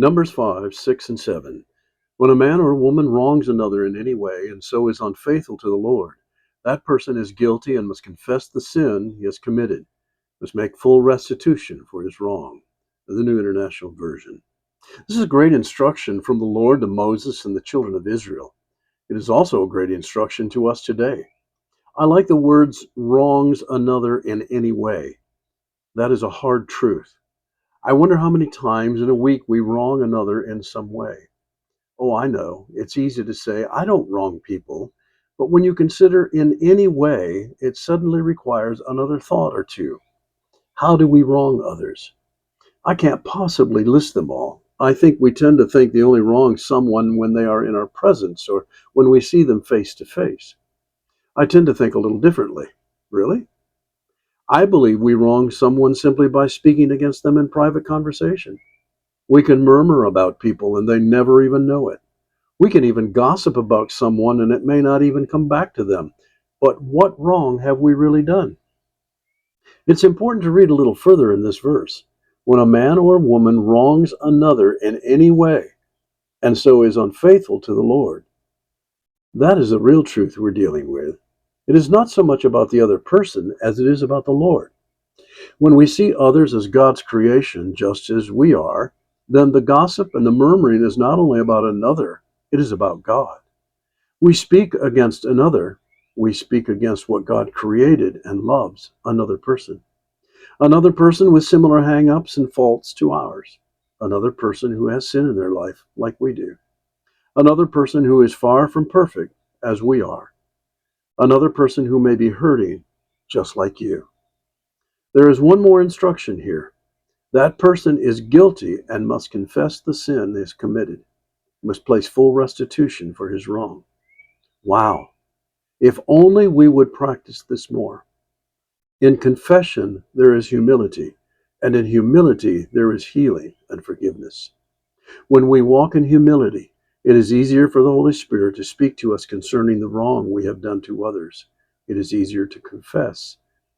Numbers 5, 6, and 7. When a man or a woman wrongs another in any way and so is unfaithful to the Lord, that person is guilty and must confess the sin he has committed, must make full restitution for his wrong. The New International Version. This is a great instruction from the Lord to Moses and the children of Israel. It is also a great instruction to us today. I like the words wrongs another in any way. That is a hard truth. I wonder how many times in a week we wrong another in some way. Oh, I know, it's easy to say, I don't wrong people, but when you consider in any way, it suddenly requires another thought or two. How do we wrong others? I can't possibly list them all. I think we tend to think they only wrong someone when they are in our presence or when we see them face to face. I tend to think a little differently. Really? I believe we wrong someone simply by speaking against them in private conversation. We can murmur about people and they never even know it. We can even gossip about someone and it may not even come back to them. But what wrong have we really done? It's important to read a little further in this verse. When a man or woman wrongs another in any way and so is unfaithful to the Lord, that is the real truth we're dealing with. It is not so much about the other person as it is about the Lord. When we see others as God's creation, just as we are, then the gossip and the murmuring is not only about another, it is about God. We speak against another, we speak against what God created and loves, another person. Another person with similar hang-ups and faults to ours. Another person who has sin in their life, like we do. Another person who is far from perfect, as we are. Another person who may be hurting, just like you. There is one more instruction here. That person is guilty and must confess the sin he has committed, must place full restitution for his wrong. Wow. If only we would practice this more. In confession, there is humility, and in humility, there is healing and forgiveness. When we walk in humility, it is easier for the Holy Spirit to speak to us concerning the wrong we have done to others. It is easier to confess,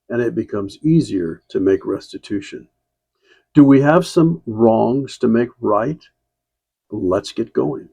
and it becomes easier to make restitution. Do we have some wrongs to make right? Let's get going.